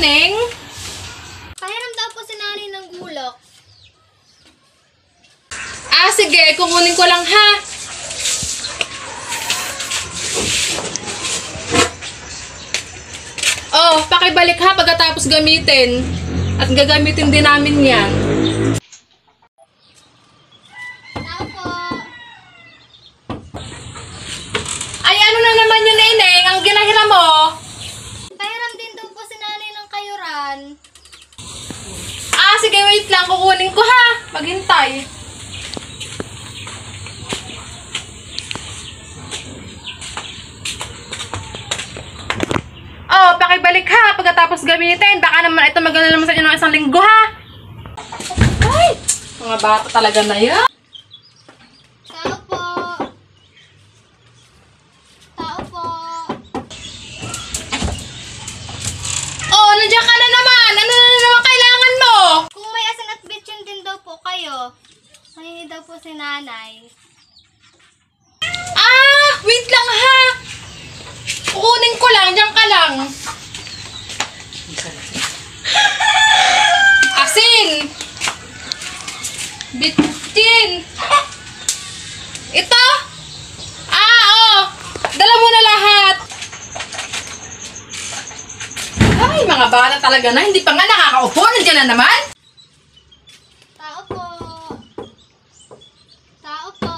Neneng? Pahiram daw po si nanay ng gulok. Ah, sige. Kukunin ko lang, ha? Oh, pakibalik ha pagkatapos gamitin. At gagamitin din namin yan. Tao po. Ay, ano na naman yun, Neneng? Ang ginahiram mo? Pahiram din daw po si nanay ng kayuran. Ah, sige, wait lang. Kukunin ko, ha? Maghintay. Oh, pakibalik ha pagkatapos gamitin. Baka naman ito magana naman sa inyo ng isang linggo, ha? Ay! Mga bata talaga na yan. Tao po. Tao po. Oh, nandiyan ka na naman. Ano na naman kailangan mo? Kung may asin at bitchin din daw po kayo, mahingi daw po si nanay. Ah, wait lang ha. Kukunin ko lang. Diyan ka lang. Asin. Bitin. Ito? Ah, oh. Dala mo na lahat. Ay, mga bata talaga na. Hindi pa nga nakakaupo. Nandiyan na naman. Tao po. Tao po.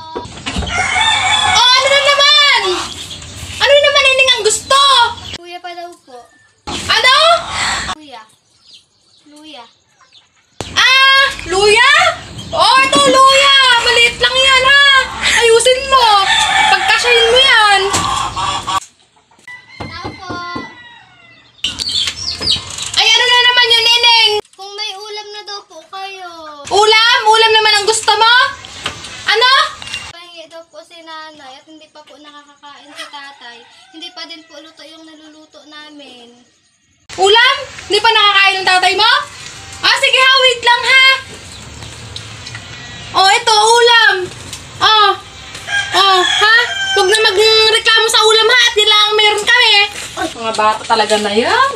Oh, ano na naman? Ano naman Neneng ang gusto? Luya pa daw po. Ano? Luya. Luya. Ah, luya? Oh, ito luya. Maliit lang yan, ha? Ayusin mo. Pagkasyahin mo yan. Tao po. Ay, ano na naman yun, Neneng? Kung may ulam na daw po kayo. Ulam? Ulam naman ang gusto mo? Ano? Pahingi daw po si nanay at hindi pa po nakakakain si tatay. Hindi pa din po luto yung naluluto namin. Ulam? Hindi pa nakakain ng tatay mo? Ah, sige ha, wait lang ha. Oh, ito, ulam. Oh. Oh, ha? Huwag na magreklamo sa ulam ha at nilang meron kami. Ay, mga bata talaga na yan.